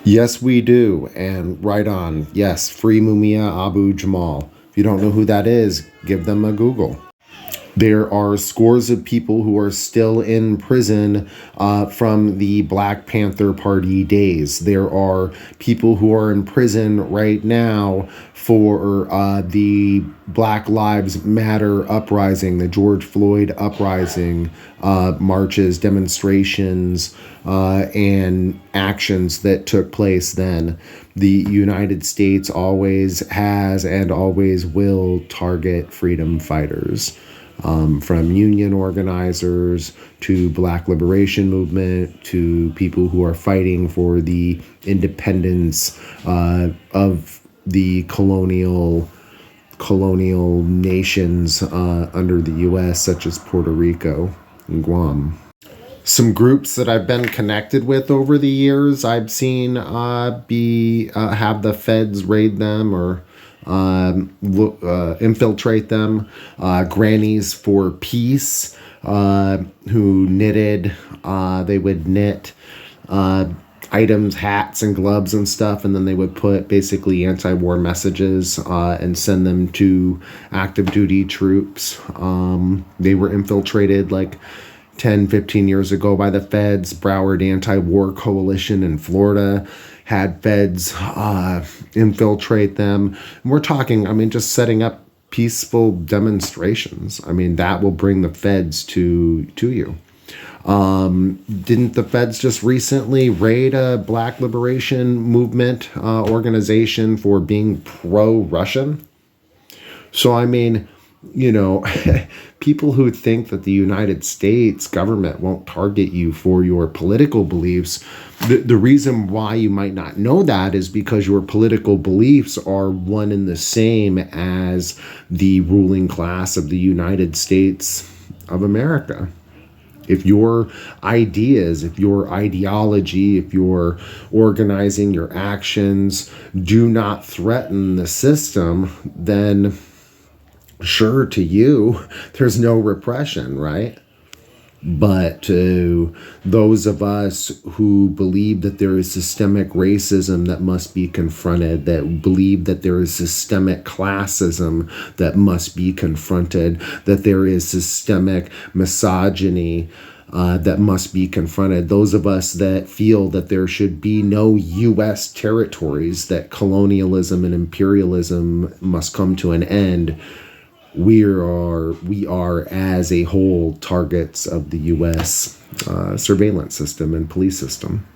Yes, we do. And right on. Yes, free Mumia Abu Jamal. If you don't know who that is, give them a Google. There are scores of people who are still in prison from the Black Panther Party days. There are people who are in prison right now for the Black Lives Matter uprising, the George Floyd uprising, marches, demonstrations, and actions that took place then. The United States always has and always will target freedom fighters. From union organizers to Black liberation movement to people who are fighting for the independence of the colonial nations under the U.S., such as Puerto Rico and Guam. Some groups that I've been connected with over the years, I've seen have the feds raid them or infiltrate them. Grannies for Peace, who knitted. They would knit items, hats, and gloves and stuff, and then they would put basically anti-war messages and send them to active duty troops. They were infiltrated like 10, 15 years ago by the feds. Broward Anti-War Coalition in Florida had feds infiltrate them. And we're talking, I mean, just setting up peaceful demonstrations. I mean, that will bring the feds to you. Didn't the feds just recently raid a Black Liberation Movement organization for being pro-Russian? So, I mean, you know, people who think that the United States government won't target you for your political beliefs, the reason why you might not know that is because your political beliefs are one and the same as the ruling class of the United States of America. If your ideas, if your ideology, if your organizing, your actions do not threaten the system, then sure, to you, there's no repression, right? But to those of us who believe that there is systemic racism that must be confronted, that believe that there is systemic classism that must be confronted, that there is systemic misogyny that must be confronted, those of us that feel that there should be no U.S. territories, that colonialism and imperialism must come to an end, we are as a whole targets of the U.S. Surveillance system and police system.